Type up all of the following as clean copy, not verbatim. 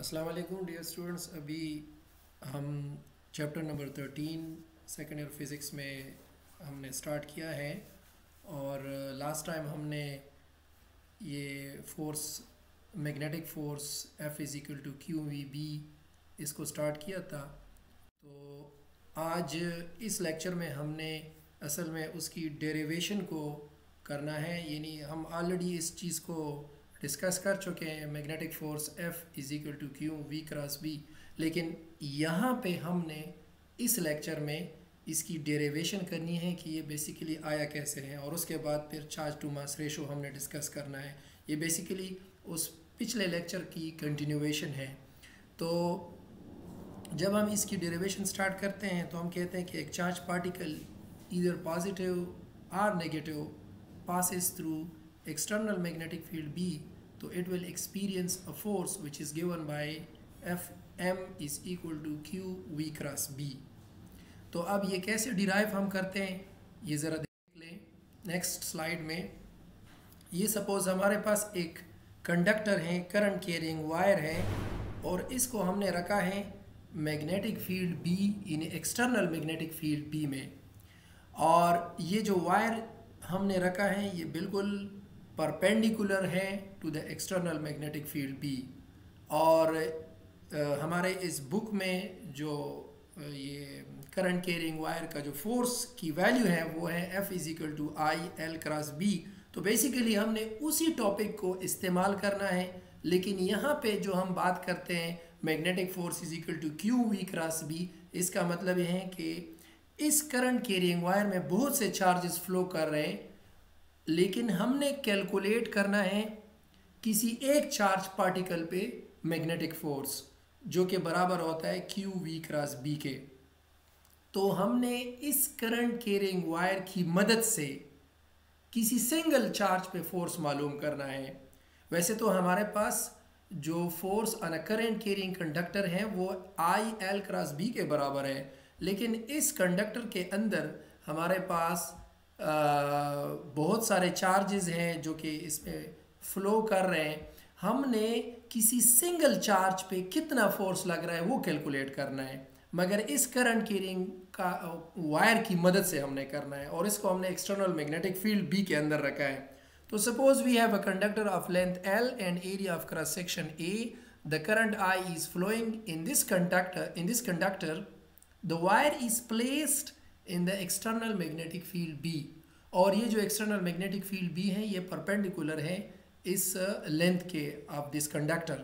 अस्सलाम वालेकुम dear students. अभी हम chapter number 13 second year physics में हमने स्टार्ट किया है और लास्ट टाइम हमने ये force magnetic force F is equal to Q V B इसको स्टार्ट किया था। तो आज इस लेक्चर में हमने असल में उसकी डेरिवेशन को करना है, यानी हम ऑलरेडी इस चीज़ को डिस्कस कर चुके हैं, magnetic force F is equal to Q V cross B. लेकिन यहाँ पे हमने इस लेक्चर में इसकी डेरिवेशन करनी है कि ये बेसिकली आया कैसे है, और उसके बाद फिर चार्ज टू मास रेशो हमने डिस्कस करना है। ये बेसिकली उस पिछले लेक्चर की कंटिन्यूएशन है। तो जब हम इसकी डेरिवेशन स्टार्ट करते हैं तो हम कहते हैं कि एक चार्ज पार्टिकल ईदर पॉजिटिव और negative passes through external magnetic field B, तो it will experience a force which is given by Fm is equal to Q V cross B। तो अब ये कैसे डिराइव हम करते हैं ये ज़रा देख लें नेक्स्ट स्लाइड में। ये सपोज हमारे पास एक कंडक्टर है, करंट कैरिंग वायर है, और इसको हमने रखा है मैग्नेटिक फील्ड B इन एक्सटर्नल मैग्नेटिक फील्ड B में, और ये जो वायर हमने रखा है ये बिल्कुल परपेंडिकुलर है to the external magnetic field B. और हमारे इस बुक में जो ये करंट कैरिंग वायर का जो फोर्स की वैल्यू है वो है F is equal to I L cross B. तो बेसिकली हमने उसी टॉपिक को इस्तेमाल करना है, लेकिन यहाँ पे जो हम बात करते हैं magnetic force is equal to Q V cross B, इसका मतलब ये है कि इस करंट कैरिंग वायर में बहुत से चार्जेस फ्लो कर रहे हैं, लेकिन हमने कैलकुलेट करना है किसी एक चार्ज पार्टिकल पे मैग्नेटिक फोर्स जो कि बराबर होता है क्यू वी क्रॉस बी के। तो हमने इस करंट कैरिंग वायर की मदद से किसी सिंगल चार्ज पे फोर्स मालूम करना है। वैसे तो हमारे पास जो force on a current carrying conductor है वो आई एल क्रॉस बी के बराबर है, लेकिन इस कंडक्टर के अंदर हमारे पास बहुत सारे चार्जेस हैं जो कि इसमें फ़्लो कर रहे हैं। हमने किसी सिंगल चार्ज पे कितना फोर्स लग रहा है वो कैलकुलेट करना है, मगर इस करंट कैरिंग का वायर की मदद से हमने करना है, और इसको हमने एक्सटर्नल मैग्नेटिक फील्ड बी के अंदर रखा है। तो suppose we have a conductor of length L and area of cross section A। The current I is flowing in this conductor. The wire is placed in the external magnetic field B, और ये जो external magnetic field B है ये perpendicular है इस length के of this conductor।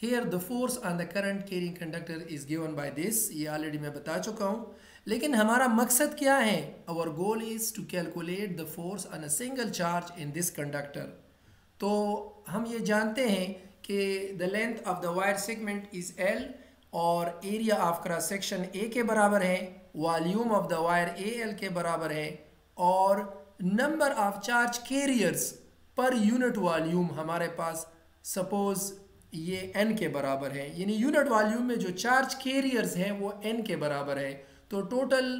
Here the force on the current carrying conductor is given by this, ये already मैं बता चुका हूँ। लेकिन हमारा मकसद क्या है? Our goal is to calculate the force on a single charge in this conductor। तो हम ये जानते हैं कि the length of the wire segment is L और area of cross section A के बराबर है, volume of the wire A L के बराबर है, और number of charge carriers per unit volume हमारे पास सपोज ये एन के बराबर है, यानी यूनिट वॉल्यूम में जो चार्ज कैरियर्स हैं वो एन के बराबर है। तो total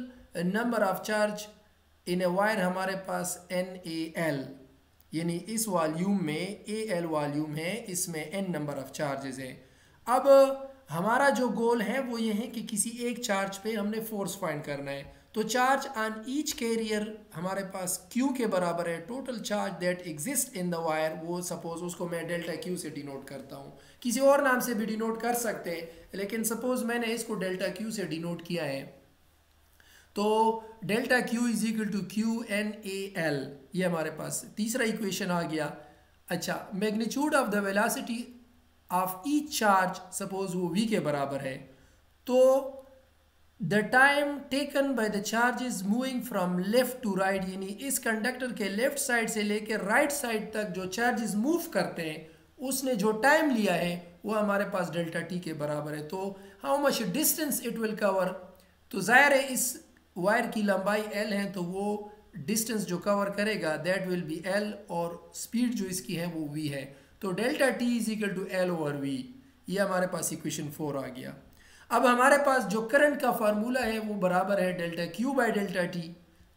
number of charge in a wire हमारे पास एन ए एल, यानी इस वॉल्यूम में ए एल वॉल्यूम है, इसमें एन नंबर ऑफ चार्जेस हैं। अब हमारा जो गोल है वो ये है कि किसी एक चार्ज पे हमने फोर्स फाइंड करना है। तो चार्ज ऑन ईच कैरियर हमारे पास Q के बराबर है total charge that exist in the wire, वो सपोज उसको मैं डेल्टा Q से डिनोट करता हूँ, किसी और नाम से भी डिनोट कर सकते हैं, लेकिन सपोज मैंने इसको डेल्टा Q से डिनोट किया है। तो delta Q is equal to Q N A L, ये हमारे पास तीसरा इक्वेशन आ गया। अच्छा, magnitude of the velocity of each charge suppose वो v के बराबर है, तो the time taken by the charge is moving from left to right, यानी इस कंडक्टर के लेफ्ट साइड से लेकर राइट साइड तक जो चार्जेस मूव करते हैं उसने जो टाइम लिया है वो हमारे पास डेल्टा टी के बराबर है। तो how much distance it will cover, तो ज़ाहिर है इस वायर की लंबाई l है, तो वो डिस्टेंस जो कवर करेगा दैट विल बी l, और स्पीड जो इसकी है वो v है। तो delta T is equal to L over V, ये हमारे पास इक्वेशन 4 आ गया। अब हमारे पास जो करंट का फार्मूला है वो बराबर है delta Q by delta T.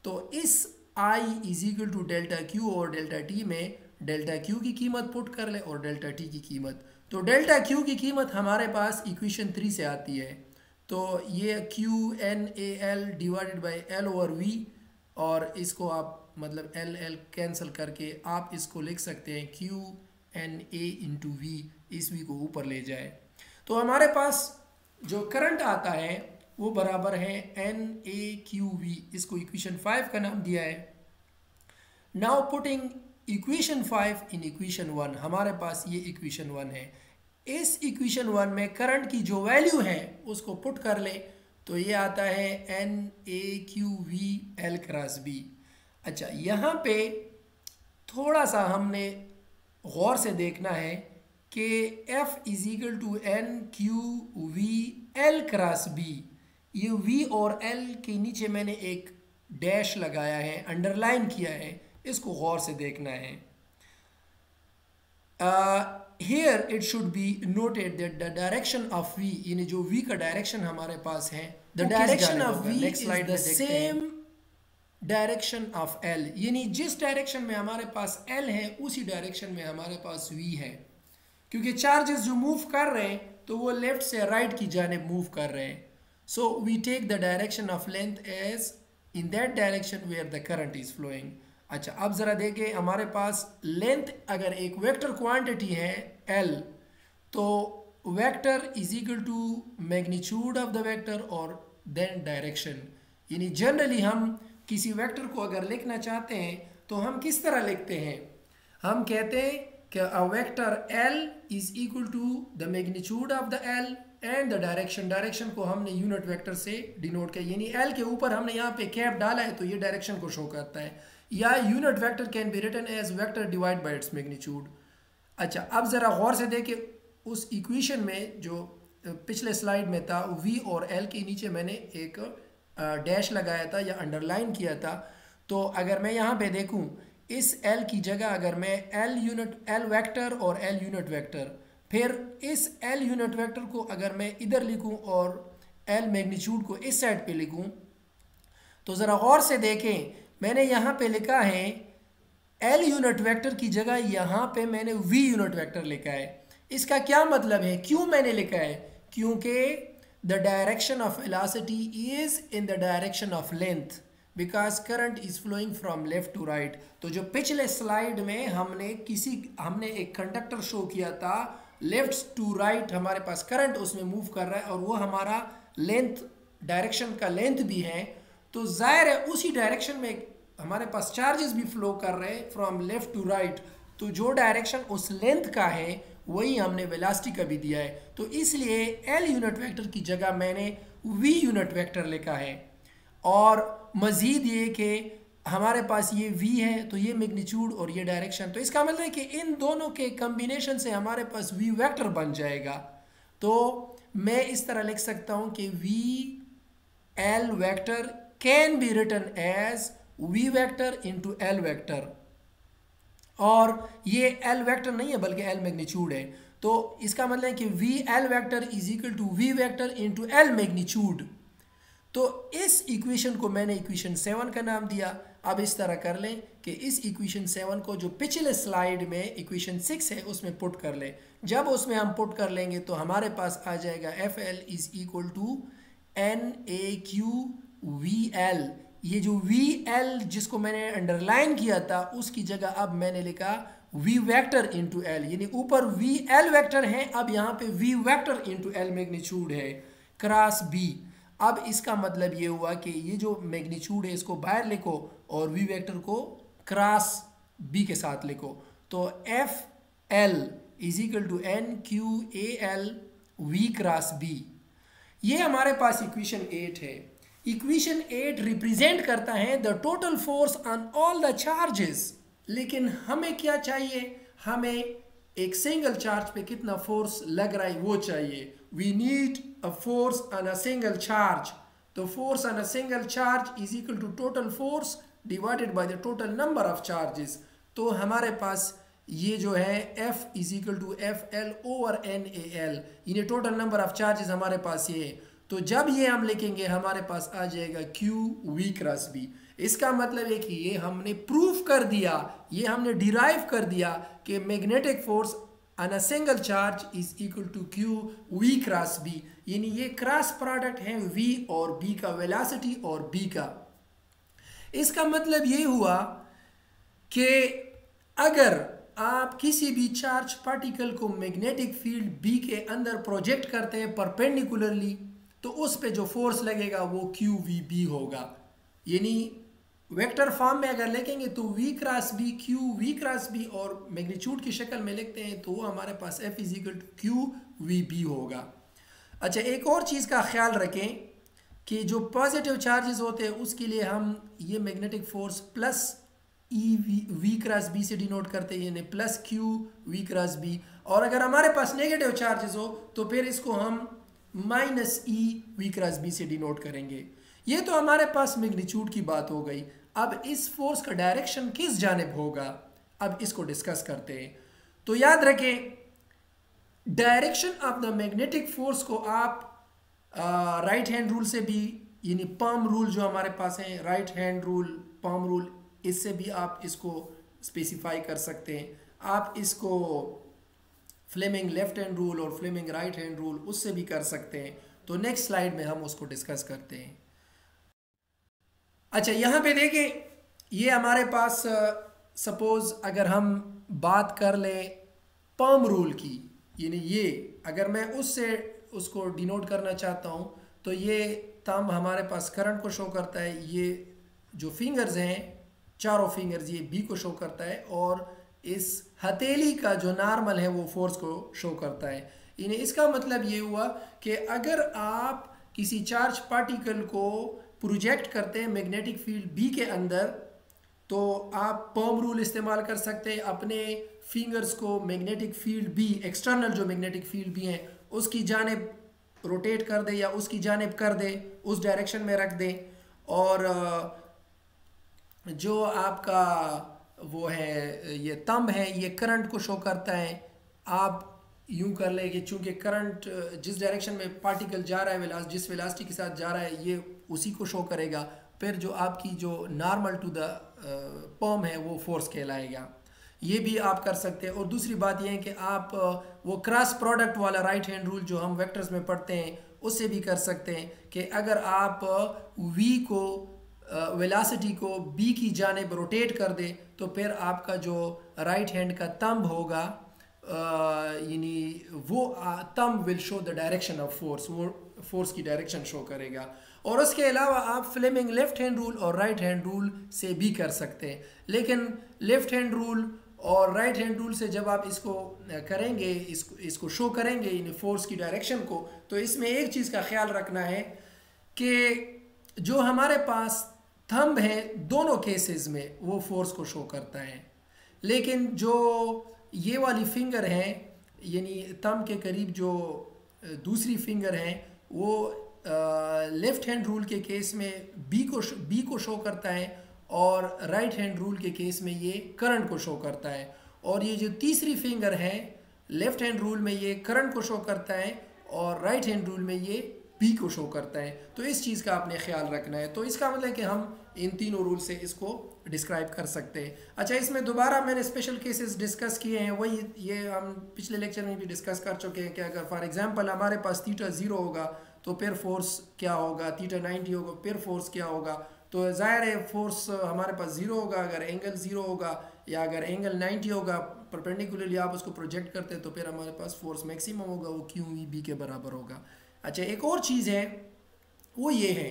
तो इस I is equal to delta Q और डेल्टा टी में डेल्टा क्यू की कीमत पुट कर ले और डेल्टा टी की कीमत। तो डेल्टा क्यू की कीमत हमारे पास इक्वेशन 3 से आती है, तो ये Q N A L divided by L over V, और इसको आप मतलब एल एल कैंसिल करके आप इसको लिख सकते हैं Q N A into V, इस वी को ऊपर ले जाए। तो हमारे पास जो करंट आता है वो बराबर है एन ए क्यू वी, इसको इक्वेशन 5 का नाम दिया है। Now putting equation 5 in equation 1, हमारे पास ये इक्वेशन 1 है। इस इक्वेशन 1 में करंट की जो वैल्यू है उसको पुट कर ले, तो ये आता है N A Q V L cross B. अच्छा, यहाँ पे थोड़ा सा हमने गौर से देखना है कि F is equal to N Q V L cross B, ये V और L के नीचे मैंने एक डैश लगाया है, अंडरलाइन किया है, इसको गौर से देखना है। Here it should be noted that the direction of V, यानी जो V का डायरेक्शन हमारे पास है, the direction of V is the same direction of L, यानी जिस डायरेक्शन में हमारे पास L है उसी डायरेक्शन में हमारे पास V है। क्योंकि चार्जेस जो मूव कर रहे हैं तो वो लेफ्ट से राइट की जानिब मूव कर रहे हैं, so we take the direction of length as in that direction where the current is flowing. अच्छा, अब ज़रा देखें, हमारे पास लेंथ अगर एक वेक्टर क्वांटिटी है L, तो vector is equal to magnitude of the vector और देन डायरेक्शन। यानी जनरली हम किसी वेक्टर को अगर लिखना चाहते हैं तो हम किस तरह लिखते हैं, हम कहते हैं कि a vector L is equal to the magnitude of the L and the direction, direction को हमने यूनिट वेक्टर से डिनोट किया, यानी L के ऊपर हमने यहाँ पे कैप डाला है तो ये डायरेक्शन को शो करता है, या unit vector can be written as vector divide by its magnitude. अच्छा, अब ज़रा गौर से देखें, उस इक्वेशन में जो पिछले स्लाइड में था V और L के नीचे मैंने एक डैश लगाया था या अंडरलाइन किया था, तो अगर मैं यहाँ पे देखूँ इस L की जगह अगर मैं L वेक्टर और L यूनिट वेक्टर, फिर इस L यूनिट वेक्टर को अगर मैं इधर लिखूँ और L मैग्नीट्यूड को इस साइड पे लिखूँ, तो ज़रा गौर से देखें, मैंने यहाँ पे लिखा है L यूनिट वेक्टर की जगह यहाँ पे मैंने V यूनिट वेक्टर लिखा है। इसका क्या मतलब है, क्यों मैंने लिखा है, क्योंकि the direction of velocity is in the direction of length because current is flowing from left to right. तो जो पिछले स्लाइड में हमने एक कंडक्टर शो किया था, लेफ्ट टू राइट हमारे पास करंट उसमें मूव कर रहा है और वो हमारा लेंथ डायरेक्शन का लेंथ भी है, तो जाहिर है उसी डायरेक्शन में हमारे पास चार्जेस भी फ्लो कर रहे हैं फ्रॉम लेफ्ट टू राइट, तो जो डायरेक्शन उस लेंथ का है वही हमने वेलोसिटी का भी दिया है, तो इसलिए L यूनिट वेक्टर की जगह मैंने V यूनिट वेक्टर लिखा है। और मज़ीद ये कि हमारे पास ये V है तो ये मैग्नीट्यूड और ये डायरेक्शन, तो इसका मतलब है कि इन दोनों के कम्बिनेशन से हमारे पास V वेक्टर बन जाएगा। तो मैं इस तरह लिख सकता हूँ कि V L vector can be written as V vector into L vector, और ये L वेक्टर नहीं है बल्कि L मैग्नीट्यूड है, तो इसका मतलब है कि V L vector is equal to V vector into L magnitude. तो इस इक्वेशन को मैंने इक्वेशन 7 का नाम दिया। अब इस तरह कर लें कि इस इक्वेशन 7 को जो पिछले स्लाइड में इक्वेशन 6 है उसमें पुट कर लें। जब उसमें हम पुट कर लेंगे तो हमारे पास आ जाएगा FL is equal to NAQVL। ये जो VL जिसको मैंने अंडरलाइन किया था उसकी जगह अब मैंने लिखा V वेक्टर इंटू L, यानी ऊपर VL वेक्टर है, अब यहाँ पे V vector into L magnitude है क्रॉस B। अब इसका मतलब ये हुआ कि ये जो मैग्नीट्यूड है इसको बाहर लिखो और V वेक्टर को क्रॉस B के साथ लिखो, तो FL is equal to NQAL V cross B। ये हमारे पास इक्वेशन 8 है। इक्वेशन 8 रिप्रेजेंट करता है the total force on all the charges, लेकिन हमें क्या चाहिए, हमें एक सिंगल चार्ज पे कितना फोर्स लग रहा है वो चाहिए। We need a force on a single charge, तो force on a single charge is equal to total force divided by the total number of charges. तो हमारे पास ये जो है F is equal to FL over NAL, यानी total number of charges हमारे पास ये है। तो जब ये हम लिखेंगे हमारे पास आ जाएगा QV क्रॉस B। इसका मतलब है कि ये हमने प्रूफ कर दिया, ये हमने डिराइव कर दिया कि magnetic force on a single charge is equal to Q V cross B, यानी ये क्रॉस प्रोडक्ट है वी और बी का, वेलोसिटी और बी का। इसका मतलब ये हुआ कि अगर आप किसी भी चार्ज पार्टिकल को मैग्नेटिक फील्ड बी के अंदर प्रोजेक्ट करते हैं परपेंडिकुलरली, तो उस पे जो फोर्स लगेगा वो क्यू वी बी होगा। यानी वेक्टर फॉर्म में अगर लिखेंगे तो V cross B Q V cross B, और मैग्नीट्यूड की शक्ल में लिखते हैं तो हमारे पास F is equal to Q V B होगा। अच्छा, एक और चीज़ का ख्याल रखें कि जो पॉजिटिव चार्जेस होते हैं उसके लिए हम ये magnetic force plus E V cross B से डिनोट करते हैं, यानी plus Q V cross B. और अगर हमारे पास नेगेटिव चार्जेस हो तो फिर इसको हम minus E V cross B से डिनोट करेंगे। ये तो हमारे पास मैग्नीट्यूड की बात हो गई। अब इस फोर्स का डायरेक्शन किस जानिब होगा, अब इसको डिस्कस करते हैं। तो याद रखें, direction of the magnetic force को आप राइट हैंड रूल से भी, यानी पाम रूल जो हमारे पास है, right hand rule, palm rule, इससे भी आप इसको स्पेसिफाई कर सकते हैं। आप इसको फ्लेमिंग लेफ्ट हैंड रूल और फ्लेमिंग राइट हैंड रूल उससे भी कर सकते हैं। तो नेक्स्ट स्लाइड में हम उसको डिस्कस करते हैं। अच्छा, यहाँ पे देखें, ये हमारे पास सपोज अगर हम बात कर लें पाम रूल की, यानी ये अगर मैं उससे उसको डिनोट करना चाहता हूँ तो ये थंब हमारे पास करंट को शो करता है, ये जो फिंगर्स हैं चारों फिंगर्स ये बी को शो करता है, और इस हथेली का जो नॉर्मल है वो फोर्स को शो करता है। यानी इसका मतलब ये हुआ कि अगर आप किसी चार्ज पार्टिकल को प्रोजेक्ट करते हैं मैग्नेटिक फील्ड बी के अंदर, तो आप पाम रूल इस्तेमाल कर सकते हैं, अपने फिंगर्स को मैग्नेटिक फील्ड बी, एक्सटर्नल जो मैग्नेटिक फील्ड बी है उसकी जानिब रोटेट कर दे या उसकी जानिब कर दे, उस डायरेक्शन में रख दें। और जो आपका वो है ये थंब है ये करंट को शो करता है। आप यूं कर ले कि चूंकि करंट जिस डायरेक्शन में पार्टिकल जा रहा है, जिस वेलोसिटी के साथ जा रहा है, ये उसी को शो करेगा। फिर जो आपकी जो नॉर्मल टू द पॉम है वो फोर्स कहलाएगा। ये भी आप कर सकते हैं। और दूसरी बात ये है कि आप वो क्रॉस प्रोडक्ट वाला राइट हैंड रूल जो हम वेक्टर्स में पढ़ते हैं उससे भी कर सकते हैं कि अगर आप वी को वेलोसिटी को बी की जानिब रोटेट कर दे तो फिर आपका जो राइट हैंड का थंब होगा, यानी वो thumb will show the direction of force, वो फोर्स की डायरेक्शन शो करेगा। और उसके अलावा आप फ्लेमिंग लेफ्ट हैंड रूल और राइट हैंड रूल से भी कर सकते हैं। लेकिन लेफ्ट हैंड रूल और राइट हैंड रूल से जब आप इसको करेंगे, इसको शो करेंगे यानी फोर्स की डायरेक्शन को, तो इसमें एक चीज़ का ख्याल रखना है कि जो हमारे पास थंब है दोनों केसेस में वो फोर्स को शो करता है, लेकिन जो ये वाली फिंगर है यानी थंब के करीब जो दूसरी फिंगर है वो लेफ्ट हैंड रूल के केस में बी को शो करता है और राइट हैंड रूल के केस में ये करंट को शो करता है। और ये जो तीसरी फिंगर है लेफ्ट हैंड रूल में ये करंट को शो करता है और राइट हैंड रूल में ये बी को शो करता है। तो इस चीज़ का आपने ख्याल रखना है। तो इसका मतलब है कि हम इन तीनों रूल से इसको डिस्क्राइब कर सकते हैं। अच्छा, इसमें दोबारा मैंने स्पेशल केसेस डिस्कस किए हैं, वही ये हम पिछले लेक्चर में भी डिस्कस कर चुके हैं कि अगर फॉर एग्जांपल हमारे पास थीटा 0 होगा तो फिर फोर्स क्या होगा, थीटा 90 होगा फिर फोर्स क्या होगा। तो ज़ाहिर है फोर्स हमारे पास 0 होगा अगर एंगल 0 होगा, या अगर एंगल 90 होगा परपेंडिकुलरली आप उसको प्रोजेक्ट करते हैं तो फिर हमारे पास फोर्स मैक्सिमम होगा, वो क्यू वी बी के बराबर होगा। अच्छा, एक और चीज़ है वो ये है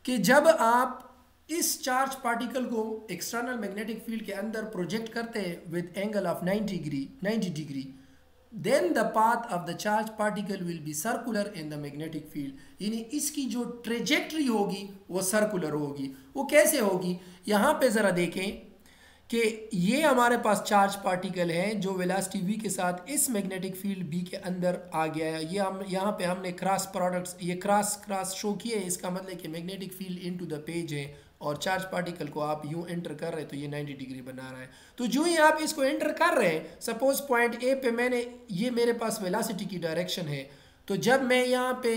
कि जब आप इस चार्ज पार्टिकल को एक्सटर्नल मैग्नेटिक फील्ड के अंदर प्रोजेक्ट करते हैं with angle of 90 degree, then the path of the charged particle will be circular in the magnetic field, यानी इसकी जो ट्रेजेक्ट्री होगी वो सर्कुलर होगी। वो कैसे होगी, यहाँ पे ज़रा देखें कि ये हमारे पास चार्ज पार्टिकल है जो वेलोसिटी v के साथ इस मैग्नेटिक फील्ड b के अंदर आ गया है। ये हम यहाँ पे हमने क्रॉस प्रोडक्ट्स ये क्रॉस शो किए हैं। इसका मतलब कि magnetic field into the page है और चार्ज पार्टिकल को आप यूं एंटर कर रहे हैं तो ये 90 डिग्री बना रहा है। तो जो ही आप इसको एंटर कर रहे हैं, सपोज पॉइंट ए पे मैंने ये मेरे पास वेलोसिटी की डायरेक्शन है, तो जब मैं यहाँ पे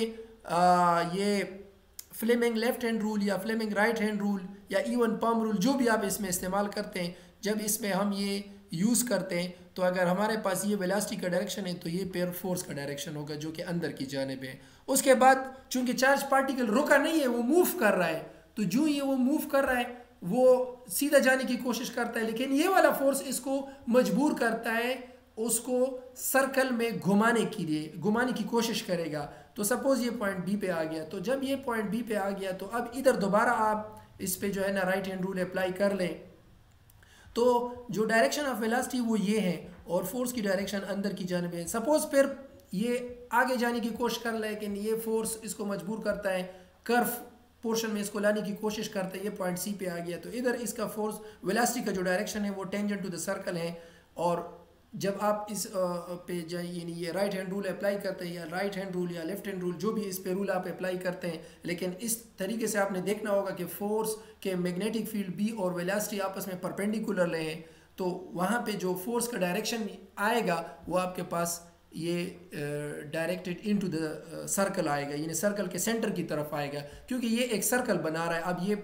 ये फ्लेमिंग लेफ्ट हैंड रूल या फ्लेमिंग राइट हैंड रूल या इवन पम रूल, जो भी आप इसमें इस्तेमाल करते हैं, जब इसमें हम ये यूज़ करते हैं तो अगर हमारे पास ये वेलोसिटी का डायरेक्शन है तो ये पेयर फोर्स का डायरेक्शन होगा जो कि अंदर की जानिब है। उसके बाद चूंकि चार्ज पार्टिकल रुका नहीं है, वो मूव कर रहा है, तो जो ये वो मूव कर रहा है वो सीधा जाने की कोशिश करता है, लेकिन ये वाला फोर्स इसको मजबूर करता है, उसको सर्कल में घुमाने की कोशिश करेगा। तो सपोज ये पॉइंट बी पे आ गया, तो जब ये पॉइंट बी पे आ गया तो अब इधर दोबारा आप इस पे जो है ना राइट हैंड रूल अप्लाई कर लें, तो जो डायरेक्शन ऑफ वेलोसिटी वो ये है और फोर्स की डायरेक्शन अंदर की जानिब है। सपोज फिर ये आगे जाने की कोशिश कर ले, लेकिन ये फोर्स इसको मजबूर करता है, कर्व पोर्शन में इसको लाने की कोशिश करते हैं, ये पॉइंट सी पे आ गया, तो इधर इसका फोर्स वेलोसिटी का जो डायरेक्शन है वो टेंजेंट टू द सर्कल है। और जब आप इस पे जाए यानी ये राइट हैंड रूल अप्लाई करते हैं या राइट हैंड रूल या लेफ्ट हैंड रूल, जो भी इस पे रूल आप अप्लाई करते हैं, लेकिन इस तरीके से आपने देखना होगा कि फोर्स के मैग्नेटिक फील्ड बी और वेलोसिटी आपस में परपेंडिकुलर रहे, तो वहाँ पे जो फोर्स का डायरेक्शन आएगा वो आपके पास ये डायरेक्टेड इनटू द सर्कल आएगा, यानी सर्कल के सेंटर की तरफ आएगा, क्योंकि ये एक सर्कल बना रहा है। अब ये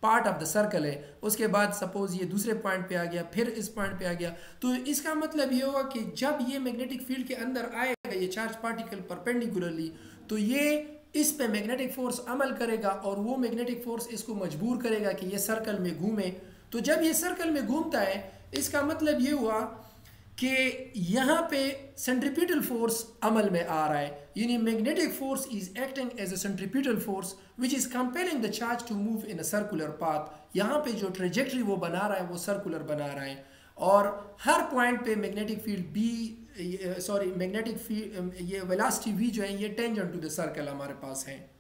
पार्ट ऑफ द सर्कल है। उसके बाद सपोज ये दूसरे पॉइंट पे आ गया, फिर इस पॉइंट पे आ गया, तो इसका मतलब ये होगा कि जब ये मैग्नेटिक फील्ड के अंदर आएगा ये चार्ज पार्टिकल परपेंडिकुलरली, तो ये इस पे मैग्नेटिक फोर्स अमल करेगा और वो मैग्नेटिक फोर्स इसको मजबूर करेगा कि ये सर्कल में घूमे। तो जब ये सर्कल में घूमता है, इसका मतलब ये हुआ कि यहाँ पे सेंट्रीपिटल फोर्स अमल में आ रहा है, यानी magnetic force is acting as a centripetal force which is compelling the charge to move in a circular path. यहाँ पे जो ट्रेजेक्टरी वो बना रहा है वो सर्कुलर बना रहा है, और हर पॉइंट पे मैग्नेटिक फील्ड मैग्नेटिक फील्ड ये वेलोसिटी v जो है ये टेंजेंट टू द सर्कल हमारे पास है।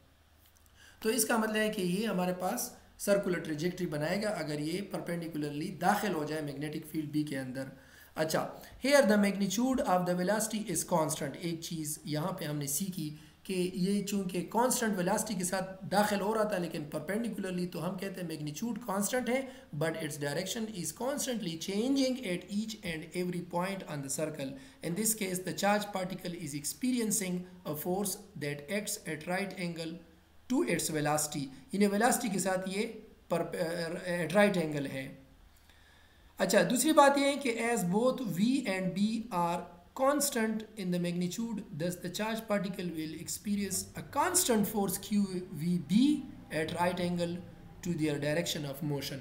तो इसका मतलब है कि ये हमारे पास सर्कुलर ट्रेजेक्टरी बनाएगा अगर ये परपेंडिकुलरली दाखिल हो जाए मैग्नेटिक फील्ड b के अंदर। अच्छा, here the magnitude of the velocity is constant. एक चीज़ यहाँ पे हमने सीखी कि ये चूंकि कांस्टेंट वेलोसिटी के साथ दाखिल हो रहा था लेकिन परपेंडिकुलरली, तो हम कहते हैं मैग्नीट्यूड कांस्टेंट है, but its direction is constantly changing at each and every point on the circle. In this case the charge particle is experiencing a force that acts at right angle to its velocity. यानी velocity के साथ ये eight right angle है। अच्छा, दूसरी बात यह है कि as both v and b are constant in the magnitude, thus the charged particle will experience a constant force qvb at right angle to their direction of motion.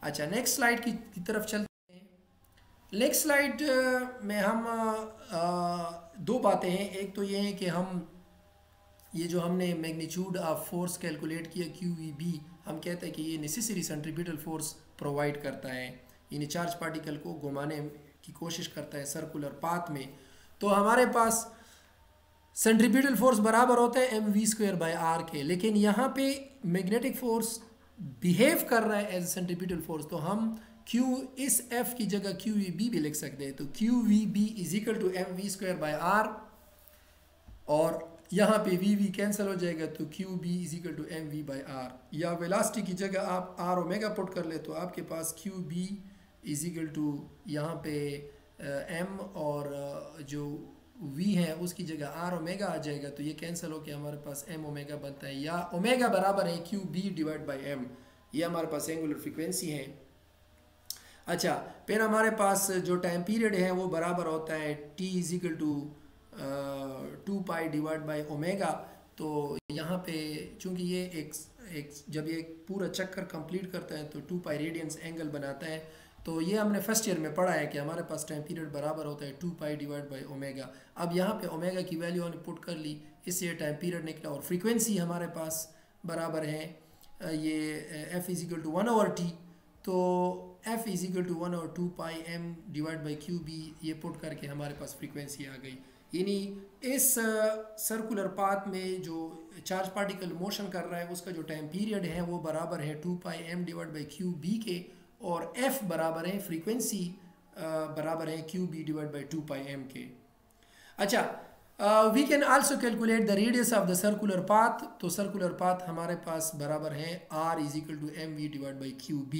अच्छा, next slide की तरफ चलते हैं। नेक्स्ट स्लाइड में हम दो बातें हैं। एक तो ये है कि हम ये जो हमने मैग्नीट्यूड ऑफ फोर्स कैलकुलेट किया qvb, हम कहते हैं कि ये नेसेसरी सेंट्रीपिटल फोर्स प्रोवाइड करता है, यानी चार्ज पार्टिकल को घुमाने की कोशिश करता है सर्कुलर पाथ में। तो हमारे पास सेंट्रीपिटल फोर्स बराबर होता है mv²/r के, लेकिन यहाँ पे मैग्नेटिक फोर्स बिहेव कर रहा है एज सेंट्रीपिटल फोर्स, तो हम q इस f की जगह qvb भी लिख सकते हैं। तो qvb is equal to mv²/r और यहाँ पे v कैंसिल हो जाएगा, तो qb is equal to mv/r, या वेलोसिटी की जगह आप r ओमेगा पुट कर ले तो आपके पास qb इज इक्वल टू यहाँ पे m और जो v है उसकी जगह r ओमेगा आ जाएगा, तो ये कैंसिल होकर हमारे पास m ओमेगा बनता है, या ओमेगा बराबर है qb/m, ये हमारे पास एंगुलर फ्रीक्वेंसी है। अच्छा, फिर हमारे पास जो टाइम पीरियड है वो बराबर होता है t इज इक्वल टू 2π/ओमेगा। तो यहाँ पे चूँकि ये एक जब ये पूरा चक्कर कंप्लीट करता है तो 2π रेडियंस एंगल बनाता है, तो ये हमने फर्स्ट ईयर में पढ़ा है कि हमारे पास टाइम पीरियड बराबर होता है 2π/ओमेगा। अब यहाँ पे ओमेगा की वैल्यू हमने पुट कर ली, इससे टाइम पीरियड निकला, और फ्रीक्वेंसी हमारे पास बराबर है ये f is equal to 1/t, तो f is equal to 1/2πm/qb, ये पुट करके हमारे पास फ्रीक्वेंसी आ गई। यानी इस सर्कुलर पाथ में जो चार्ज पार्टिकल मोशन कर रहा है उसका जो टाइम पीरियड है वो बराबर है 2πm/qb के, और f बराबर है फ्रीक्वेंसी बराबर है qb/2πm के। अच्छा, we can also calculate the radius of the circular path. तो सर्कुलर पाथ हमारे पास बराबर है r is equal to mv/qb।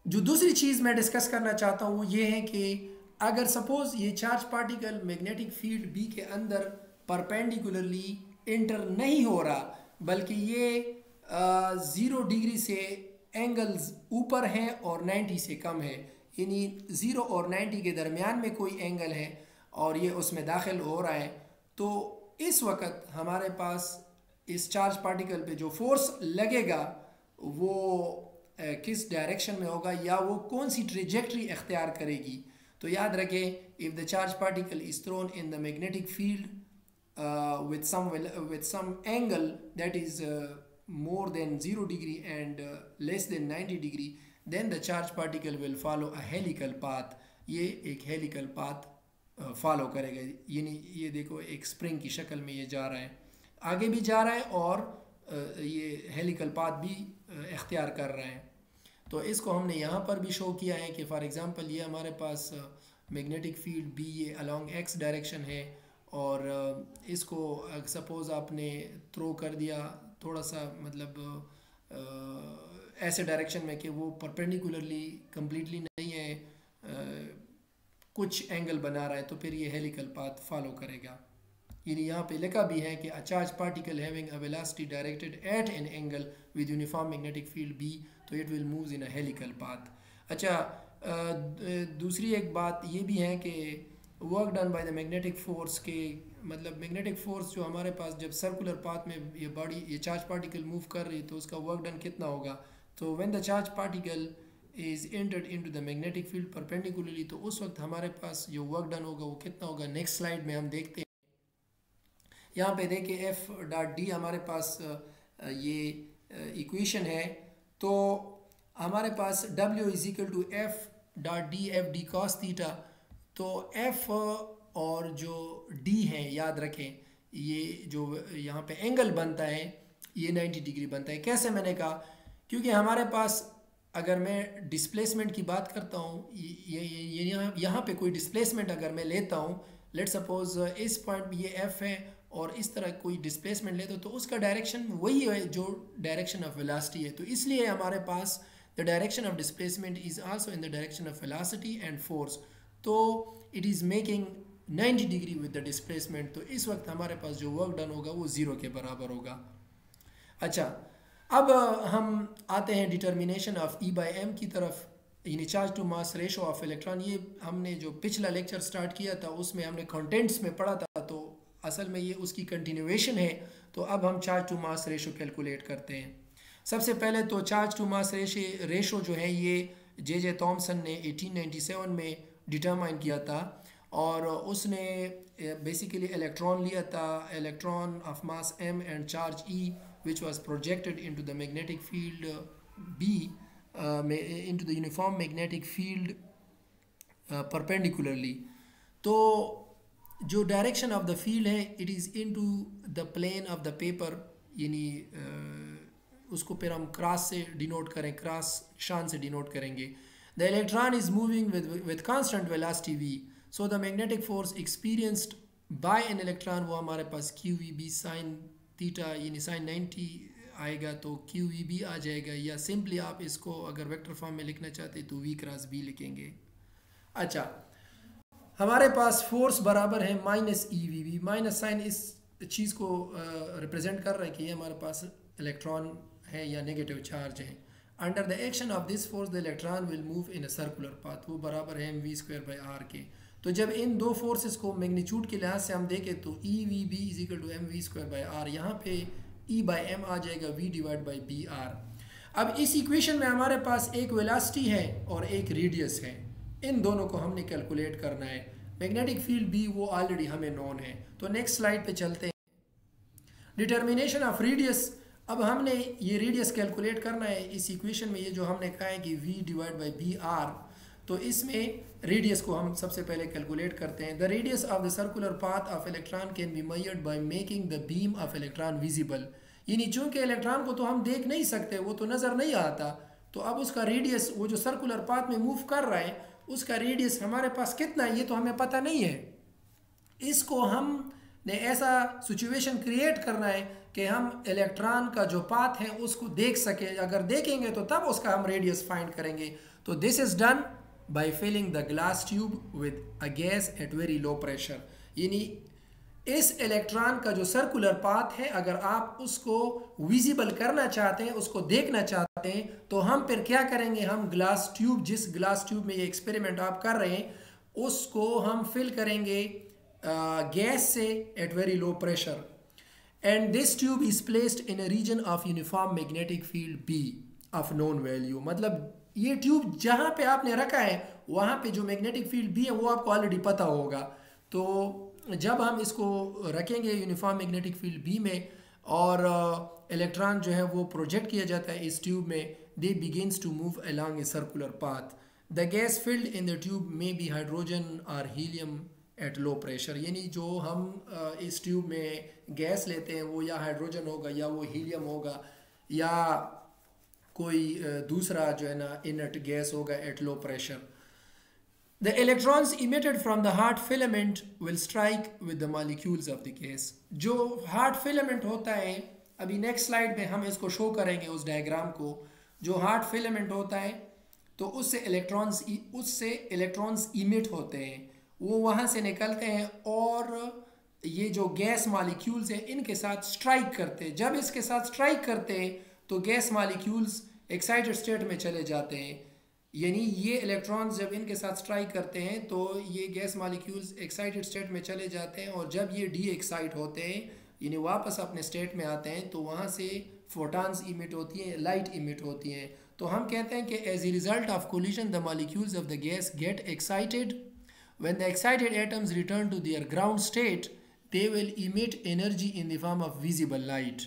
जो दूसरी चीज़ मैं डिस्कस करना चाहता हूँ वो ये है कि अगर सपोज ये charge particle magnetic field b के अंदर परपेंडिकुलरली इंटर नहीं हो रहा, बल्कि ये 0 डिग्री से एंगल्स ऊपर हैं और 90 से कम है, यानी 0 और 90 के दरमियान में कोई एंगल है और ये उसमें दाखिल हो रहा है। तो इस वक्त हमारे पास इस चार्ज पार्टिकल पे जो फोर्स लगेगा वो किस डायरेक्शन में होगा या वो कौन सी ट्रेजेक्ट्री इख्तियार करेगी। तो याद रखें, if the charge particle is thrown in the magnetic field with some angle that is more than 0 degree and less than 90 degree, then the charge particle will follow a helical path. ये एक helical path follow करेगा, यानी ये देखो एक spring की शक्ल में ये जा रहा है, आगे भी जा रहा है और ये हेलिकल पाथ भी इख्तियार कर रहा है। तो इसको हमने यहाँ पर भी शो किया है कि फॉर एग्ज़ाम्पल ये हमारे पास मैग्नेटिक फील्ड बी ये अलॉन्ग एक्स डायरेक्शन है और इसको सपोज़ आपने थ्रो कर दिया थोड़ा सा, मतलब ऐसे डायरेक्शन में कि वो परपेंडिकुलरली कम्प्लीटली नहीं है, कुछ एंगल बना रहा है, तो फिर ये हेलिकल पाथ फॉलो करेगा। यानी यहाँ पे लिखा भी है कि a charge particle having a velocity directed at an angle with uniform magnetic field B, तो it will moves in a helical path. अच्छा, दूसरी एक बात ये भी है कि work done by the magnetic force के, मतलब मैग्नेटिक फोर्स जो हमारे पास जब सर्कुलर पाथ में ये बॉडी ये चार्ज पार्टिकल मूव कर रही है तो उसका वर्क डन कितना होगा। तो when the charge particle is entered into the magnetic field perpendicularly, तो उस वक्त हमारे पास जो वर्क डन होगा वो कितना होगा। नेक्स्ट स्लाइड में हम देखते हैं, यहाँ पे देखिए एफ डॉट डी हमारे पास ये इक्वेशन है। तो हमारे पास W is equal to F dot D F D cos theta. तो एफ और जो डी है, याद रखें ये जो यहाँ पे एंगल बनता है ये 90 डिग्री बनता है। कैसे, मैंने कहा क्योंकि हमारे पास अगर मैं डिस्प्लेसमेंट की बात करता हूँ, ये यहाँ पे कोई डिस्प्लेसमेंट अगर मैं लेता हूँ, लेट सपोज इस पॉइंट ये एफ है और इस तरह कोई डिस्प्लेसमेंट लेते हो तो उसका डायरेक्शन वही है जो डायरेक्शन ऑफ वेलोसिटी है। तो इसलिए हमारे पास the direction of displacement is also in the direction of velocity and force. तो it is making 90 degree with the displacement. तो इस वक्त हमारे पास जो वर्क डन होगा वो 0 के बराबर होगा। अच्छा, अब हम आते हैं determination of E by M की तरफ, यानी charge to mass ratio of electron. ये हमने जो पिछला लेक्चर स्टार्ट किया था उसमें हमने कंटेंट्स में पढ़ा था, तो असल में ये उसकी कंटिन्यूएशन है। तो अब हम charge to mass ratio calculate करते हैं। सबसे पहले तो चार्ज टू मास रेशो जो है ये जे थॉमसन ने 1897 में डिटरमाइन किया था और उसने बेसिकली इलेक्ट्रॉन लिया था, electron of mass m and charge E which was projected into the magnetic field B into the uniform magnetic field perpendicularly. तो जो डायरेक्शन ऑफ द फील्ड है it is into the plane of the paper, यानी उसको फिर हम cross से denote करें, cross निशान से डिनोट करेंगे। The electron is moving with constant velocity v, so the magnetic force experienced bye an electron वो हमारे पास QEB साइन थीटा, यानी साइन 90 आएगा तो QEB आ जाएगा, या सिंपली आप इसको अगर वेक्टर फॉर्म में लिखना चाहते तो V क्रॉस B लिखेंगे। अच्छा, हमारे पास फोर्स बराबर है माइनस EVB। माइनस साइन इस चीज़ को रिप्रेजेंट कर रहा है कि ये हमारे पास इलेक्ट्रॉन है या नेगेटिव चार्ज है। Under the action of this force the electron will move in a circular path, वो बराबर है mv²/r के। तो जब इन दो फोर्सेस को मैग्नीट्यूड के लिहाज से हम देखें तो EVB is equal to mv²/r, यहाँ पे E बाई एम आ जाएगा V डिवाइड बाई BR। अब इस इक्वेशन में हमारे पास एक वेलोसिटी है और एक रेडियस है, इन दोनों को हमने कैलकुलेट करना है। मैग्नेटिक फील्ड B वो ऑलरेडी हमें नोन है। तो नेक्स्ट स्लाइड पे चलते हैं, डिटर्मिनेशन ऑफ रेडियस। अब हमने ये रेडियस कैलकुलेट करना है। इस इक्वेशन में ये जो हमने कहा है कि V डिवाइड बाई BR, तो इसमें रेडियस को हम सबसे पहले कैलकुलेट करते हैं। The radius of the circular path of electron can be measured by making the beam of electron visible, यानी चूंकि इलेक्ट्रॉन को तो हम देख नहीं सकते, वो तो नज़र नहीं आता, तो अब उसका रेडियस वो जो सर्कुलर पाथ में मूव कर रहा है उसका रेडियस हमारे पास कितना है ये तो हमें पता नहीं है। इसको हमने ऐसा सिचुएशन क्रिएट करना है कि हम इलेक्ट्रॉन का जो पाथ है उसको देख सके, अगर देखेंगे तो तब उसका हम रेडियस फाइंड करेंगे। तो this is done by filling the glass tube with a gas at very low pressure, यानी इस इलेक्ट्रॉन का जो सर्कुलर पाथ है, अगर आप उसको विजिबल करना चाहते हैं, उसको देखना चाहते हैं, तो हम फिर क्या करेंगे, हम ग्लास ट्यूब, जिस ग्लास ट्यूब में ये एक्सपेरिमेंट आप कर रहे हैं, उसको हम फिल करेंगे गैस से at very low pressure, and this tube is placed in a region of uniform magnetic field B of known value. मतलब ये ट्यूब जहाँ पे आपने रखा है वहाँ पे जो मैग्नेटिक फील्ड बी है वो आपको ऑलरेडी पता होगा। तो जब हम इसको रखेंगे यूनिफॉर्म मैग्नेटिक फील्ड बी में और इलेक्ट्रॉन जो है वो प्रोजेक्ट किया जाता है इस ट्यूब में, they begins to move along a circular path. The gas filled in the tube में बी हाइड्रोजन और हीलियम एट लो प्रेशर। यानी जो हम इस ट्यूब में गैस लेते हैं वो या हाइड्रोजन होगा या वो हीलियम होगा या कोई दूसरा जो है ना इनर्ट गैस होगा eight low pressure. The electrons emitted from the heart filament will strike with the molecules of the gas। जो हार्ट फिलामेंट होता है, अभी नेक्स्ट स्लाइड में हम इसको शो करेंगे उस डायग्राम को। जो हार्ट फिलामेंट होता है तो उससे इलेक्ट्रॉन्स इमिट होते हैं, वो वहाँ से निकलते हैं और ये जो गैस मॉलिक्यूल्स हैं इनके साथ स्ट्राइक करते हैं। जब इसके साथ स्ट्राइक करते हैं तो गैस मॉलिक्यूल्स एक्साइटेड स्टेट में चले जाते हैं। यानी ये इलेक्ट्रॉन्स जब इनके साथ स्ट्राइक करते हैं तो ये गैस मॉलिक्यूल्स एक्साइटेड स्टेट में चले जाते हैं, और जब ये डी एक्साइट होते हैं यानी वापस अपने स्टेट में आते हैं तो वहाँ से फोटॉन्स इमिट होती हैं, लाइट इमिट होती हैं। तो हम कहते हैं कि as a result of collision the molecules of the gas get excited. When the excited atoms return to their ground state they will emit energy in the form of visible light.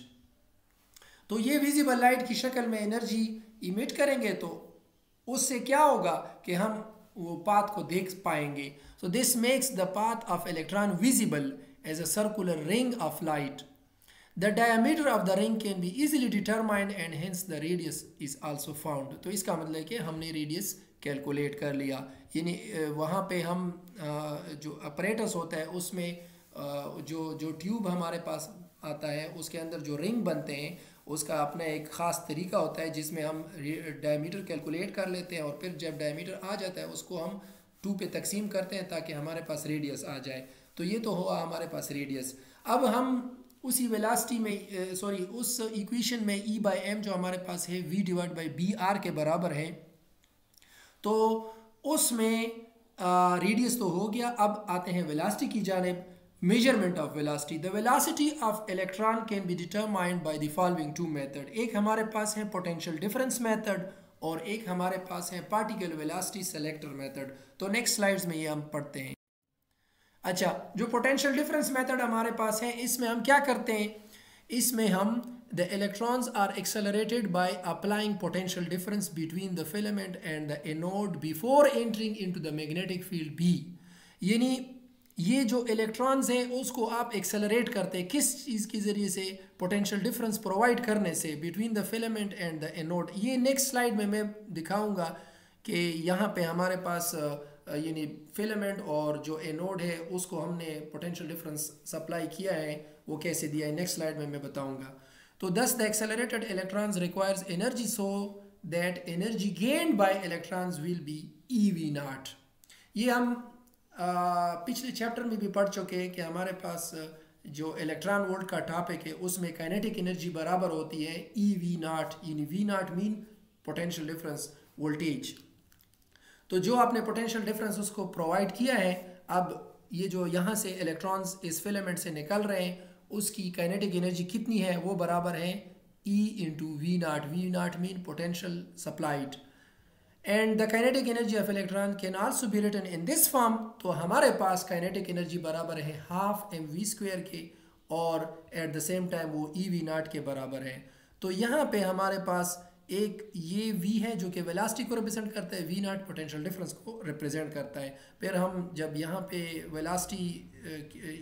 तो ये visible light की शक्ल में energy emit करेंगे तो उससे क्या होगा कि हम वो पाथ को देख पाएंगे। So this makes the path of electron visible as a circular ring of light. The diameter of the ring can be easily determined and hence the radius is also found. तो इसका मतलब है कि हमने radius calculate कर लिया। यानी वहाँ पे हम जो अपरेटस होता है उसमें जो ट्यूब हमारे पास आता है उसके अंदर जो रिंग बनते हैं उसका अपना एक ख़ास तरीका होता है जिसमें हम डायमीटर कैलकुलेट कर लेते हैं और फिर जब डायमीटर आ जाता है उसको हम 2 पे तकसीम करते हैं ताकि हमारे पास रेडियस आ जाए। तो ये तो हुआ हमारे पास रेडियस। अब हम उसी वेलासिटी में उस इक्वेशन में E/m जो हमारे पास है V/BR के बराबर है, तो उसमें रेडियस तो हो गया। अब आते हैं वेलासिटी की जानिब। Measurement of velocity. The velocity of electron can be determined by the following 2 method. एक हमारे पास है पोटेंशियल डिफरेंस मेथड और एक हमारे पास है पार्टिकल वेलासिटी सेलेक्टर मेथड। तो नेक्स्ट स्लाइड्स में ये हम पढ़ते हैं। अच्छा, जो पोटेंशियल डिफरेंस मेथड हमारे पास है इसमें हम क्या करते हैं, इसमें हम the electrons are accelerated by applying potential difference between the filament and the anode before entering into the magnetic field B. यानी ये जो इलेक्ट्रॉन्स हैं उसको आप एक्सेलरेट करते हैं किस चीज़ के ज़रिए से, पोटेंशियल डिफरेंस प्रोवाइड करने से between the filament and the anode. ये नेक्स्ट स्लाइड में मैं दिखाऊंगा कि यहाँ पे हमारे पास यानी फिलामेंट और जो एनोड है उसको हमने पोटेंशियल डिफरेंस सप्लाई किया है, वो कैसे दिया है नेक्स्ट स्लाइड में मैं बताऊँगा। तो दस the accelerated electrons requires energy so that energy gained by electrons will be EV0। ये हम पिछले चैप्टर में भी पढ़ चुके हैं कि हमारे पास जो इलेक्ट्रॉन वोल्ट का टॉपिक है उसमें काइनेटिक एनर्जी बराबर होती है EV0। यानी V0 mean potential difference voltage. तो जो आपने पोटेंशियल डिफरेंस उसको प्रोवाइड किया है, अब ये जो यहाँ से इलेक्ट्रॉन्स इस फिलामेंट से निकल रहे हैं उसकी काइनेटिक एनर्जी कितनी है, वो बराबर है E × V0। V0 mean potential supplied and the kinetic energy of electron can also be written in this form. तो हमारे पास काइनेटिक एनर्जी बराबर है ½ mv² के और एट द सेम टाइम वो EV0 के बराबर है। तो यहाँ पे हमारे पास एक ये V है जो कि वेलासिटी को रिप्रेजेंट करता है, V0 पोटेंशियल डिफरेंस को रिप्रेजेंट करता है। फिर हम जब यहाँ पे वेलासिटी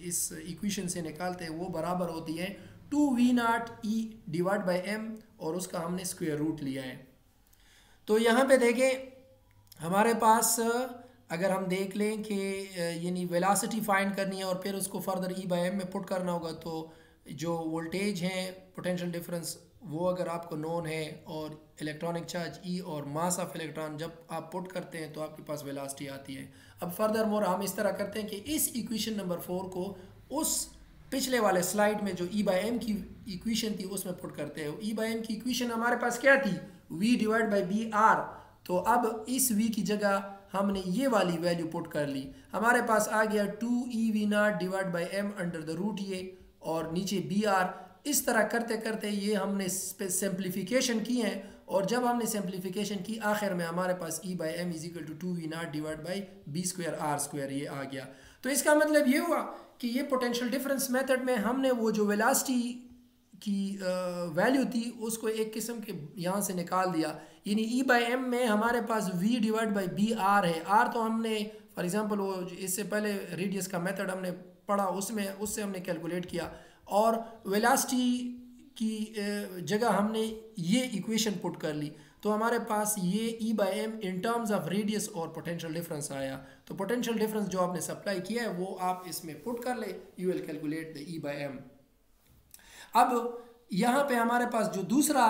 इस इक्वेशन से निकालते हैं वो बराबर होती है 2V0E/m और उसका हमने स्क्वायर रूट लिया है। तो यहाँ पे देखें हमारे पास अगर हम देख लें कि यानी वेलासिटी फाइंड करनी है और फिर उसको फर्दर E/m में पुट करना होगा, तो जो वोल्टेज है पोटेंशियल डिफरेंस वो अगर आपको नोन है और इलेक्ट्रॉनिक चार्ज E और मास ऑफ इलेक्ट्रॉन जब आप पुट करते हैं तो आपके पास वेलासिटी आती है। अब फर्दर मोर हम इस तरह करते हैं कि इस इक्वेशन नंबर 4 को उस पिछले वाले स्लाइड में जो ई बाई एम की इक्वेशन थी उसमें पुट करते हैं। ई बाई एम की इक्वेशन हमारे पास क्या थी, we divide by B R. तो अब इस वी की जगह हमने ये वाली वैल्यू पुट कर ली, हमारे पास आ गया 2 EV0 divide by M under the root ये, और नीचे बी आर। इस तरह करते करते ये हमने सिंप्लीफिकेशन की है, और जब हमने सिंप्लीफिकेशन की आखिर में हमारे पास E by M is equal to 2V0 divide by B square R square ये आ गया। तो इसका मतलब ये हुआ कि ये पोटेंशियल डिफरेंस मेथड में हमने वो जो वेलोसिटी की वैल्यू थी उसको एक किस्म के यहाँ से निकाल दिया, यानी ई बाई एम में हमारे पास V divide by B R है। आर तो हमने फॉर एग्जांपल वो इससे पहले रेडियस का मेथड हमने पढ़ा, उससे हमने कैलकुलेट किया, और वेलोसिटी की जगह हमने ये इक्वेशन पुट कर ली। तो हमारे पास ये E by M in terms of radius और पोटेंशियल डिफरेंस आया। तो पोटेंशियल डिफरेंस जो आपने सप्लाई किया है वो आप इसमें पुट कर ले, you will calculate the E by M. अब यहाँ पे हमारे पास जो दूसरा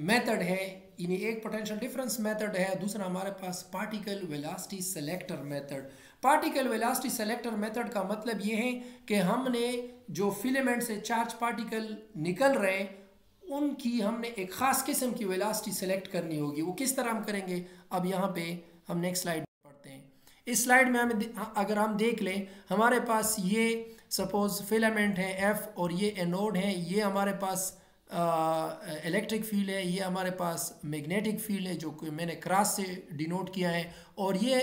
मेथड है, यानी एक पोटेंशियल डिफरेंस मेथड है, दूसरा हमारे पास particle velocity selector method. Particle velocity selector method का मतलब ये है कि हमने जो फिलामेंट से चार्ज पार्टिकल निकल रहे हैं उनकी हमने एक ख़ास किस्म की वेलोसिटी सेलेक्ट करनी होगी। वो किस तरह हम करेंगे, अब यहाँ पे हम नेक्स्ट स्लाइड पढ़ते हैं। इस स्लाइड में हमें अगर हम देख लें, हमारे पास ये सपोज फिलामेंट है एफ और ये एनोड है, ये हमारे पास इलेक्ट्रिक फील्ड है, ये हमारे पास मैग्नेटिक फील्ड है जो कि मैंने क्रॉस से डिनोट किया है, और ये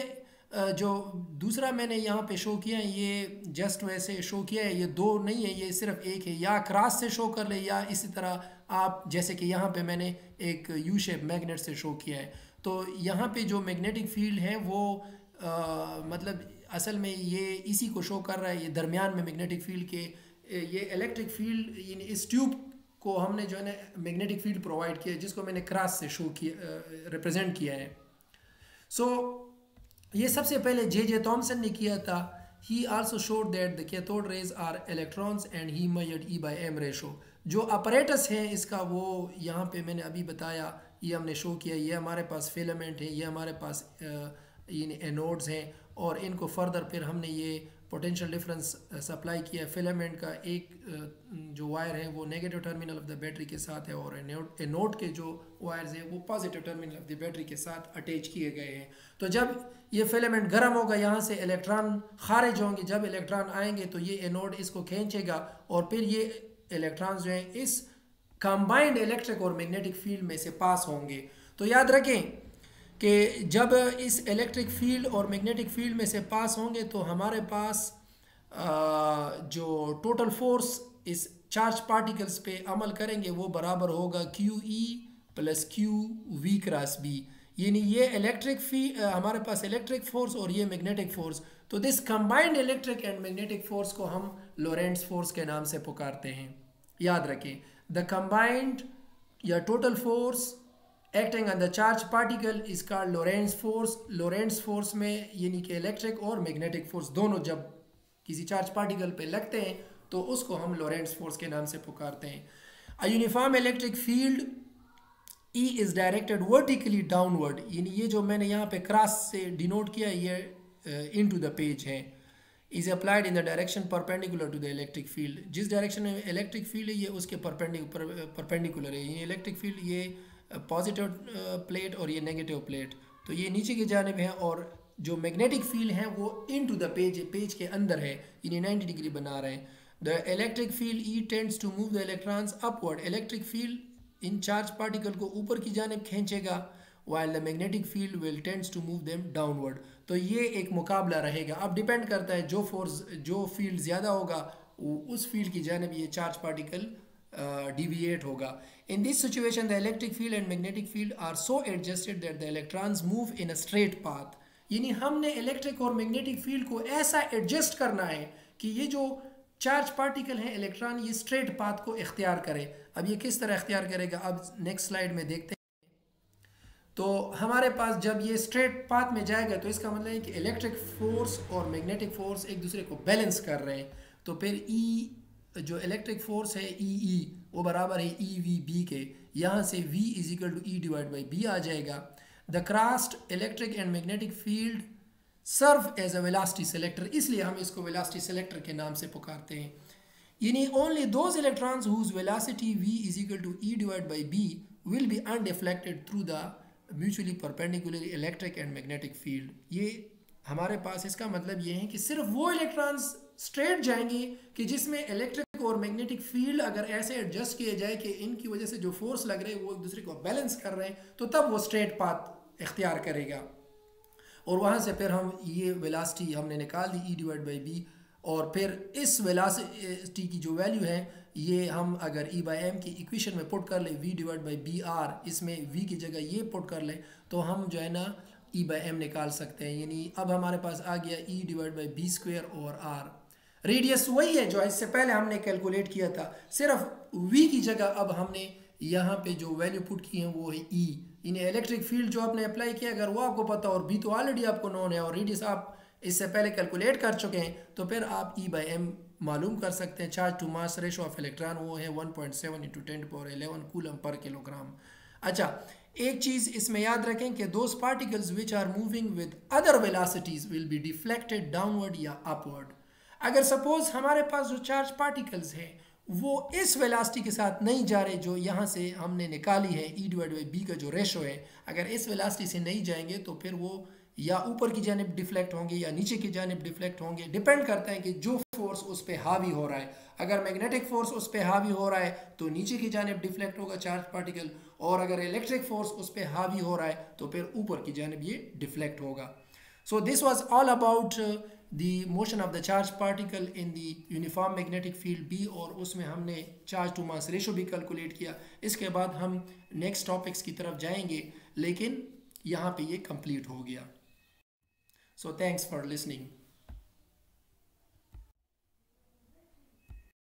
जो दूसरा मैंने यहाँ पे शो किया है ये जस्ट वैसे शो किया है, ये दो नहीं है, ये सिर्फ एक है। या क्रॉस से शो कर ले या इसी तरह आप जैसे कि यहाँ पे मैंने एक यू शेप मैग्नेट से शो किया है। तो यहाँ पे जो मैग्नेटिक फील्ड है वो मतलब असल में ये इसी को शो कर रहा है, ये दरमियान में मैग्नेटिक फील्ड के, ये इलेक्ट्रिक फील्ड यानी इस ट्यूब को हमने जो है ना मैग्नेटिक फील्ड प्रोवाइड किया जिसको मैंने क्रॉस से शो किया, रिप्रेजेंट किया है। सो ये सबसे पहले जे थॉमसन ने किया था। He also showed that the cathode rays are electrons and he measured E by M ratio. जो अपरेटस है इसका वो यहाँ पे मैंने अभी बताया, ये हमने शो किया। ये हमारे पास फिलामेंट है, ये हमारे पास ये एनोड्स हैं, और इनको फर्दर फिर हमने ये पोटेंशियल डिफरेंस सप्लाई किया। फिलामेंट का एक जो वायर है वो negative terminal of the battery के साथ है, और एनोड के जो वायर्स हैं वो positive terminal of the battery के साथ अटैच किए गए हैं। तो जब ये फिलामेंट गर्म होगा, यहाँ से इलेक्ट्रॉन खारिज होंगे, जब इलेक्ट्रॉन आएंगे तो ये एनोड इसको खींचेगा, और फिर ये इलेक्ट्रॉन्स जो हैं इस कंबाइंड इलेक्ट्रिक और मैग्नेटिक फील्ड में से पास होंगे। तो याद रखें कि जब इस इलेक्ट्रिक फील्ड और मैग्नेटिक फील्ड में से पास होंगे तो हमारे पास जो टोटल फोर्स इस चार्ज पार्टिकल्स पे अमल करेंगे वो बराबर होगा QE plus QV cross B। यानी ये इलेक्ट्रिक हमारे पास इलेक्ट्रिक फोर्स और ये मैग्नेटिक फोर्स, तो this combined electric and magnetic force को हम लोरेंट्ज फोर्स के नाम से पुकारते हैं। याद रखें, द कंबाइंड या total force acting on the charge particle is called Lorentz force. Lorentz force में यानी कि इलेक्ट्रिक और मैग्नेटिक फोर्स दोनों जब किसी चार्ज पार्टिकल पे लगते हैं तो उसको हम लोरेंट्ज फोर्स के नाम से पुकारते हैं। A uniform electric field E is directed vertically downward, यानी ये जो मैंने यहाँ पे क्रॉस से डिनोट किया ये इनटू द पेज है, is applied in the direction perpendicular to the electric field. जिस डायरेक्शन में इलेक्ट्रिक फील्ड है ये उसके परपेंडिकुलर है। ये इलेक्ट्रिक फील्ड ये पॉजिटिव प्लेट और ये नेगेटिव प्लेट, तो ये नीचे की जानिब है, और जो मैग्नेटिक फील्ड है वो इनटू द पेज के अंदर है, यानी 90 डिग्री बना रहे हैं। The electric field E tends to move the electrons upward. Electric field इन चार्ज पार्टिकल को ऊपर की जानिब खींचेगा, while the magnetic field will tends to move them downward। तो ये एक मुकाबला रहेगा। अब डिपेंड करता है जो फोर्स जो फील्ड ज़्यादा होगा उस फील्ड की जानिब ये चार्ज पार्टिकल deviate होगा। In this situation the electric field and magnetic field are so adjusted that the electrons move in a straight path। यानी हमने इलेक्ट्रिक और मैग्नेटिक फील्ड को ऐसा एडजस्ट करना है कि ये जो चार्ज पार्टिकल है इलेक्ट्रॉन ये स्ट्रेट पाथ को इख्तियार करे। अब ये किस तरह इख्तियार करेगा, अब नेक्स्ट स्लाइड में देखते हैं। तो हमारे पास जब ये स्ट्रेट पाथ में जाएगा तो इसका मतलब है कि इलेक्ट्रिक फोर्स और मैग्नेटिक फोर्स एक दूसरे को बैलेंस कर रहे हैं। तो फिर जो इलेक्ट्रिक फोर्स है EE वो बराबर है EVB के, यहाँ से V is equal to E divide by B आ जाएगा। The crossed electric and magnetic field serve as a velocity selector, इसलिए हम इसको वेलोसिटी सेलेक्टर के नाम से पुकारते हैं। यानी only those electrons whose velocity v is equal to e divide by b will be undeflected through the mutually perpendicular electric and magnetic field. ये हमारे पास इसका मतलब ये है कि सिर्फ वो इलेक्ट्रॉन्स स्ट्रेट जाएंगे कि जिसमें इलेक्ट्रिक और मैग्नेटिक फील्ड अगर ऐसे एडजस्ट किए जाए कि इनकी वजह से जो फोर्स लग रहे हैं वो एक दूसरे को बैलेंस कर रहे हैं, तो तब वो स्ट्रेट पाथ इख्तियार करेगा। और वहाँ से फिर हम ये वेलोसिटी हमने निकाल दी e डिवाइड बाई बी, और फिर इस वेलोसिटी की जो वैल्यू है ये हम अगर e बाई एम की इक्वेशन में पुट कर ले v divide by B R, इसमें v की जगह ये पुट कर ले तो हम जो है ना e बाई एम निकाल सकते हैं। यानी अब हमारे पास आ गया e divide by B square और r। रेडियस वही है जो इससे पहले हमने कैलकुलेट किया था, सिर्फ v की जगह अब हमने यहाँ पे जो वैल्यू पुट की है वो है e। इन्हें इलेक्ट्रिक फील्ड जो आपने अप्लाई किया अगर वो आपको पता और b तो ऑलरेडी आपको नोन है और रेडियस आप इससे पहले कैलकुलेट कर चुके हैं, तो फिर आप e बाई एम मालूम कर सकते हैं। Charge to mass ratio of electron वो है 1.7 इंटू 10⁻11 कूलम पर किलोग्राम। अच्छा, एक चीज़ इसमें याद रखें कि those particles which are moving with other velocities will be deflected downward या अपवर्ड। अगर सपोज हमारे पास जो चार्ज पार्टिकल्स हैं वो इस वेलोसिटी के साथ नहीं जा रहे जो यहाँ से हमने निकाली है e डिवाइड बाई बी का जो रेशो है, अगर इस वेलोसिटी से नहीं जाएंगे तो फिर वो या ऊपर की जानिब डिफ्लेक्ट होंगे या नीचे की जानिब डिफ्लेक्ट होंगे। डिपेंड करता है कि जो फोर्स उस पर हावी हो रहा है। अगर मैग्नेटिक फोर्स उस पर हावी हो रहा है तो नीचे की जानिब डिफ्लेक्ट होगा चार्ज पार्टिकल, और अगर इलेक्ट्रिक फोर्स उस पर हावी हो रहा है तो फिर ऊपर की जानिब ये डिफ्लेक्ट होगा। So this was all about the motion of the charge particle in the uniform magnetic field B, और उसमें हमने चार्ज टू मास रेशो भी कैलकुलेट किया। इसके बाद हम नेक्स्ट टॉपिक्स की तरफ जाएंगे, लेकिन यहाँ पे ये कंप्लीट हो गया। So thanks for listening.